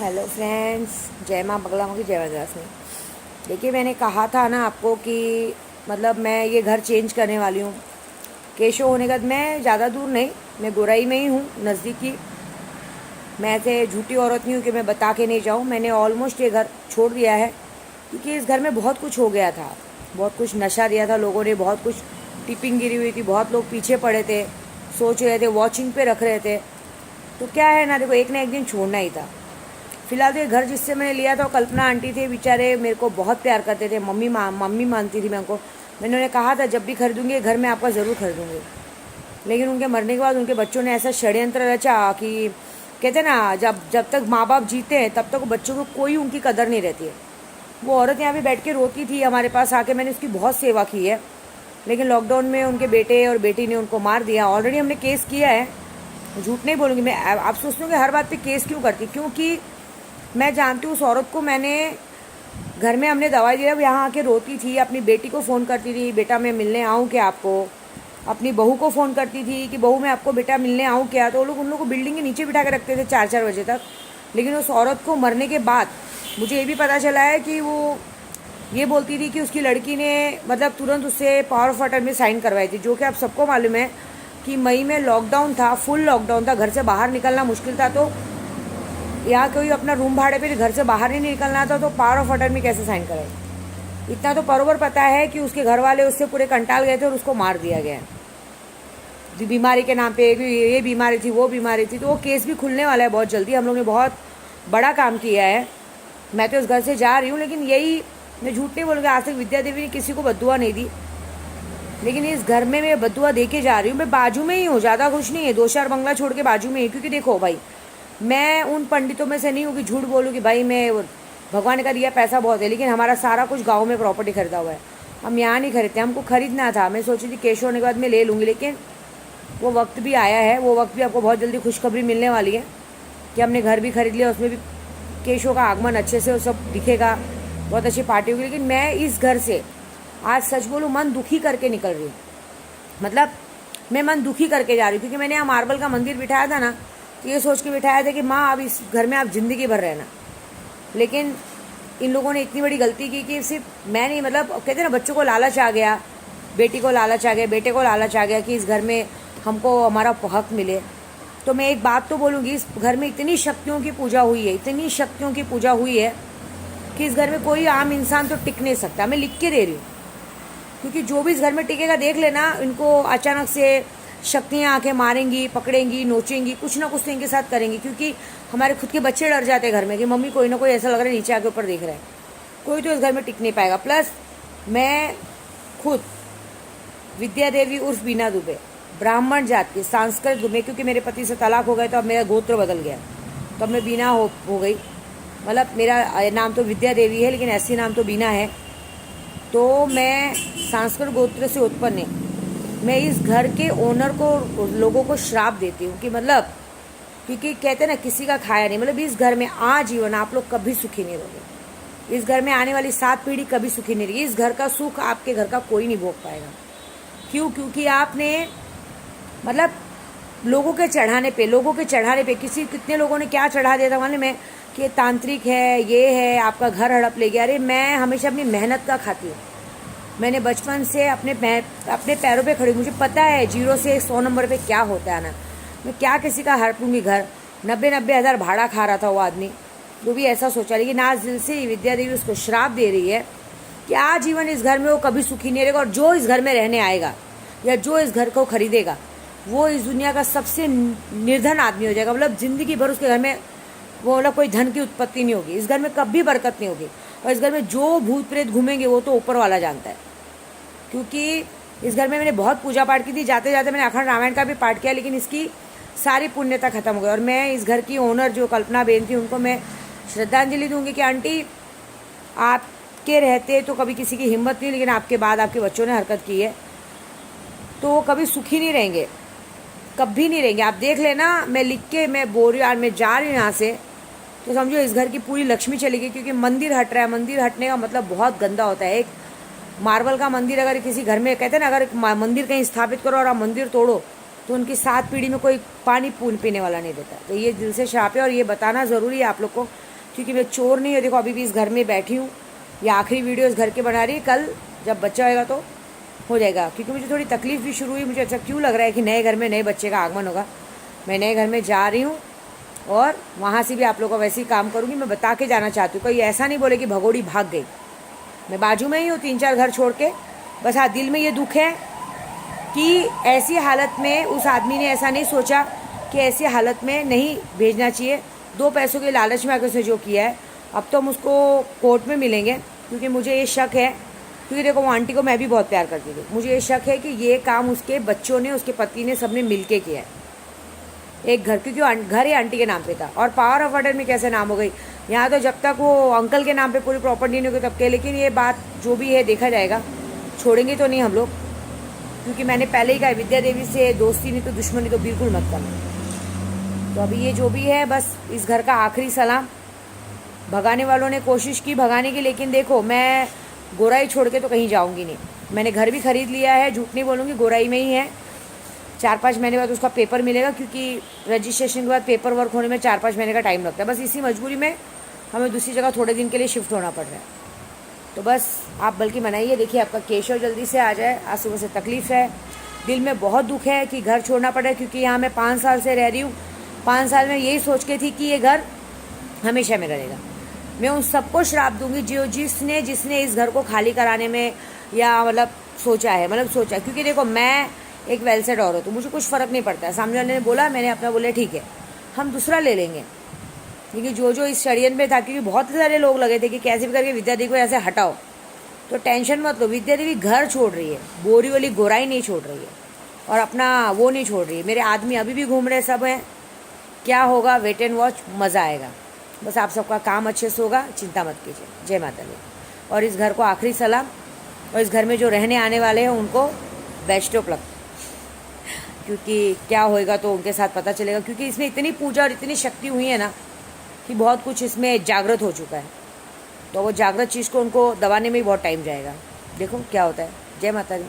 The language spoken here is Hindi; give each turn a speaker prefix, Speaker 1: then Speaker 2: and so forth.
Speaker 1: हेलो फ्रेंड्स, जय माँ बगला की जय वजरासनी। देखिए, मैंने कहा था ना आपको कि मतलब मैं ये घर चेंज करने वाली हूँ। केशव होने का मैं ज़्यादा दूर नहीं, मैं गोराई में ही हूँ, नज़दीकी। मैं ऐसे झूठी औरत नहीं हूँ कि मैं बता के नहीं जाऊँ। मैंने ऑलमोस्ट ये घर छोड़ दिया है क्योंकि इस घर में बहुत कुछ हो गया था। बहुत कुछ नशा दिया था लोगों ने, बहुत कुछ टिपिंग गिरी हुई थी, बहुत लोग पीछे पड़े थे, सोच रहे थे, वॉचिंग पे रख रहे थे। तो क्या है ना, देखो, एक ना एक दिन छोड़ना ही था। फिलहाल तो ये घर जिससे मैंने लिया था वो कल्पना आंटी थे। बेचारे मेरे को बहुत प्यार करते थे, मम्मी मानती थी मैं उनको। मैंने उन्हें कहा था जब भी खरीदूंगी घर में आपका ज़रूर खरीदूंगी। लेकिन उनके मरने के बाद उनके बच्चों ने ऐसा षड्यंत्र रचा कि कहते ना, जब जब तक माँ बाप जीते हैं तब तक बच्चों को कोई उनकी कदर नहीं रहती है। वो औरत यहाँ पे बैठ के रोती थी हमारे पास आके, मैंने उसकी बहुत सेवा की है। लेकिन लॉकडाउन में उनके बेटे और बेटी ने उनको मार दिया। ऑलरेडी हमने केस किया है, झूठ नहीं बोलूँगी मैं। आप सोचते हो कि हर बात पे केस क्यों करती, क्योंकि मैं जानती हूँ उस औरत को। मैंने घर में हमने दवाई दिया, वो यहाँ आके रोती थी, अपनी बेटी को फ़ोन करती थी, बेटा मैं मिलने आऊँ क्या आपको। अपनी बहू को फ़ोन करती थी कि बहू मैं आपको बेटा मिलने आऊँ क्या। तो वो लोग उन लोग को बिल्डिंग के नीचे बिठा के रखते थे 4-4 बजे तक। लेकिन उस औरत को मरने के बाद मुझे ये भी पता चला है कि वो ये बोलती थी कि उसकी लड़की ने मतलब तुरंत उससे पावर ऑफ अटर्नी में साइन करवाई थी। जो कि आप सबको मालूम है कि मई में लॉकडाउन था, फुल लॉकडाउन था, घर से बाहर निकलना मुश्किल था। तो यहाँ कोई अपना रूम भाड़े पे घर से बाहर ही नहीं निकलना था, तो पावर ऑफ अटर्नी कैसे साइन कराए। इतना तो बरोबर पता है कि उसके घर वाले उससे पूरे कंटाल गए थे और उसको मार दिया गया बीमारी के नाम पे। ये बीमारी थी, वो बीमारी थी। तो वो केस भी खुलने वाला है बहुत जल्दी। हम लोग ने बहुत बड़ा काम किया है। मैं तो इस घर से जा रही हूँ, लेकिन यही, मैं झूठ नहीं बोलूँगी, आज तक विद्या देवी ने किसी को बद्दुआ नहीं दी। लेकिन इस घर में मैं बद्दुआ दे के जा रही हूँ। मैं बाजू में ही हूँ, ज़्यादा कुछ नहीं है, 2-4 बंगला छोड़ के बाजू में ही। क्योंकि देखो भाई, मैं उन पंडितों में से नहीं हूँ कि झूठ बोलूँ कि भाई मैं, भगवान का दिया पैसा बहुत है, लेकिन हमारा सारा कुछ गांव में प्रॉपर्टी खरीदा हुआ है। हम यहाँ नहीं खरीदते, हमको खरीदना था। मैं सोची थी केशव होने के बाद मैं ले लूँगी, लेकिन वो वक्त भी आया है। वो वक्त भी आपको बहुत जल्दी खुशखबरी मिलने वाली है कि हमने घर भी खरीद लिया। उसमें भी केशव का आगमन अच्छे से वो सब दिखेगा, बहुत अच्छी पार्टी होगी। लेकिन मैं इस घर से आज सच बोलूँ मन दुखी करके निकल रही हूँ। मतलब मैं मन दुखी करके जा रही हूँ, क्योंकि मैंने यहाँ मार्बल का मंदिर बिठाया था ना, तो ये सोच के बिठाया था कि माँ अब इस घर में आप ज़िंदगी भर रहना। लेकिन इन लोगों ने इतनी बड़ी गलती की कि सिर्फ मैं नहीं, मतलब कहते हैं ना, बच्चों को लालच आ गया, बेटी को लालच आ गया, बेटे को लालच आ गया कि इस घर में हमको हमारा हक मिले। तो मैं एक बात तो बोलूँगी, इस घर में इतनी शक्तियों की पूजा हुई है, इतनी शक्तियों की पूजा हुई है कि इस घर में कोई आम इंसान तो टिक नहीं सकता। मैं लिख के दे रही हूँ, क्योंकि जो भी इस घर में टिकेगा, देख लेना, इनको अचानक से शक्तियाँ आके मारेंगी, पकड़ेंगी, नोचेंगी, कुछ ना कुछ तो इनके साथ करेंगी। क्योंकि हमारे खुद के बच्चे डर जाते हैं घर में कि मम्मी कोई ना कोई ऐसा लग रहा है नीचे आके ऊपर देख रहा है। कोई तो इस घर में टिक नहीं पाएगा। प्लस मैं खुद विद्या देवी उर्फ बीना दुबे, ब्राह्मण जात की, संस्कृत में, क्योंकि मेरे पति से तलाक हो गए तो अब मेरा गोत्र बदल गया, तो अब मैं बीना हो गई। मतलब मेरा नाम तो विद्या देवी है, लेकिन ऐसी नाम तो बीना है। तो मैं संस्कृत गोत्र से उत्पन्न है। मैं इस घर के ओनर को, लोगों को श्राप देती हूँ कि मतलब, क्योंकि कहते हैं ना, किसी का खाया नहीं, मतलब इस घर में आजीवन आप लोग कभी सुखी नहीं रहोगे। इस घर में आने वाली 7 पीढ़ी कभी सुखी नहीं रहेगी। इस घर का सुख आपके घर का कोई नहीं भोग पाएगा। क्यों? क्योंकि आपने मतलब लोगों के चढ़ाने पे कितने लोगों ने क्या चढ़ा दिया था मालूम है कि तांत्रिक है, ये है, आपका घर हड़प ले गया। अरे मैं हमेशा अपनी मेहनत का खाती हूँ। मैंने बचपन से अपने पैरों पे खड़ी, मुझे पता है 0 से 100 नंबर पे क्या होता है ना। मैं क्या किसी का हड़पूंगी घर। 90-90 हज़ार भाड़ा खा रहा था वो आदमी, जो भी ऐसा सोचा। लेकिन आज दिल से विद्या देवी उसको श्राप दे रही है कि आजीवन इस घर में वो कभी सुखी नहीं रहेगा। और जो इस घर में रहने आएगा या जो इस घर को खरीदेगा, वो इस दुनिया का सबसे निर्धन आदमी हो जाएगा। मतलब ज़िंदगी भर उसके घर में वो, मतलब कोई धन की उत्पत्ति नहीं होगी। इस घर में कभी बरकत नहीं होगी। और इस घर में जो भूत प्रेत घूमेंगे वो तो ऊपर वाला जानता है। क्योंकि इस घर में मैंने बहुत पूजा पाठ की थी, जाते जाते मैंने अखंड रामायण का भी पाठ किया, लेकिन इसकी सारी पुण्यता खत्म हो गई। और मैं इस घर की ओनर जो कल्पना बेन थी, उनको मैं श्रद्धांजलि दूंगी कि आंटी, आपके रहते तो कभी किसी की हिम्मत नहीं, लेकिन आपके बाद आपके बच्चों ने हरकत की है, तो वो कभी सुखी नहीं रहेंगे, कभी नहीं रहेंगे। आप देख लेना, मैं लिख के मैं बोल रही हूँ, मैं जा रही हूँ यहाँ से, तो समझो इस घर की पूरी लक्ष्मी चली गई। क्योंकि मंदिर हट रहा है। मंदिर हटने का मतलब बहुत गंदा होता है। एक मार्बल का मंदिर अगर किसी घर में, कहते हैं ना, अगर मंदिर कहीं स्थापित करो और आप मंदिर तोड़ो, तो उनकी 7 पीढ़ी में कोई पानी पीने वाला नहीं देता। तो ये दिल से श्राप है, और ये बताना ज़रूरी है आप लोग को क्योंकि मैं चोर नहीं हूँ। देखो अभी भी इस घर में बैठी हूँ, ये आखिरी वीडियो इस घर के बना रही है। कल जब बच्चा होएगा तो हो जाएगा, क्योंकि मुझे थोड़ी तकलीफ भी शुरू हुई। मुझे अच्छा क्यों लग रहा है कि नए घर में नए बच्चे का आगमन होगा। मैं नए घर में जा रही हूँ और वहाँ से भी आप लोगों को वैसे ही काम करूँगी। मैं बता के जाना चाहती हूँ, कोई ऐसा नहीं बोले कि भगोड़ी भाग गई। मैं बाजू में ही हूँ 3-4 घर छोड़ के। बस हाँ, दिल में ये दुख है कि ऐसी हालत में उस आदमी ने ऐसा नहीं सोचा कि ऐसी हालत में नहीं भेजना चाहिए। 2 पैसों के लालच में आकर उसने जो किया है। अब तो हम उसको कोर्ट में मिलेंगे, क्योंकि मुझे ये शक है, क्योंकि देखो वो आंटी को मैं भी बहुत प्यार करती थी। मुझे ये शक है कि ये काम उसके बच्चों ने, उसके पति ने, सबने मिल के किया है। एक घर, क्योंकि घर ही आंटी के नाम पे था। और पावर ऑफ अटर्नी कैसे नाम हो गई यहाँ, तो जब तक वो अंकल के नाम पे पूरी प्रॉपर्टी नहीं होगी तब के। लेकिन ये बात जो भी है देखा जाएगा, छोड़ेंगे तो नहीं हम लोग, क्योंकि मैंने पहले ही कहा विद्या देवी से दोस्ती नहीं तो दुश्मनी तो बिल्कुल मत करना। तो अभी ये जो भी है, बस इस घर का आखिरी सलाम। भगाने वालों ने कोशिश की भगाने की, लेकिन देखो मैं गोराई छोड़ के तो कहीं जाऊंगी नहीं। मैंने घर भी खरीद लिया है, झूठ नहीं बोलूँगी, गोराई में ही है। 4-5 महीने बाद उसका पेपर मिलेगा, क्योंकि रजिस्ट्रेशन के बाद पेपर वर्क होने में 4-5 महीने का टाइम लगता है। बस इसी मजबूरी में हमें दूसरी जगह थोड़े दिन के लिए शिफ्ट होना पड़ रहा है। तो बस आप बल्कि मनाइए। देखिए आपका केशव जल्दी से आ जाए। आज सुबह से तकलीफ़ है, दिल में बहुत दुख है कि घर छोड़ना पड़ा है, क्योंकि यहाँ मैं 5 साल से रह रही हूँ। 5 साल में यही सोच के थी कि ये घर हमेशा में रहेगा। मैं उन सबको श्राप दूंगी जो जिसने इस घर को खाली कराने में या सोचा है, क्योंकि देखो मैं एक वेल सेट औरत हूँ, मुझे कुछ फ़र्क नहीं पड़ता है। सामने वाले ने बोला, मैंने अपना बोला ठीक है, हम दूसरा ले लेंगे। क्योंकि जो इस षड्यंत्र में था, क्योंकि बहुत सारे लोग लगे थे कि कैसे भी करके विद्या देवी को ऐसे हटाओ, तो टेंशन मत लो। विद्या देवी घर छोड़ रही है, बोरीवली गोराई नहीं छोड़ रही है, और अपना वो नहीं छोड़ रही है। मेरे आदमी अभी भी घूम रहे सब हैं। क्या होगा, वेट एंड वॉच, मज़ा आएगा। बस आप सबका काम अच्छे से होगा, चिंता मत कीजिए। जय माता दी। और इस घर को आखिरी सलाम, और इस घर में जो रहने आने वाले हैं उनको बेस्ट ऑफ लक, क्योंकि क्या होएगा तो उनके साथ पता चलेगा। क्योंकि इसमें इतनी पूजा और इतनी शक्ति हुई है ना कि बहुत कुछ इसमें जागृत हो चुका है। तो वो जागृत चीज़ को उनको दबाने में ही बहुत टाइम जाएगा। देखो क्या होता है। जय माता दी।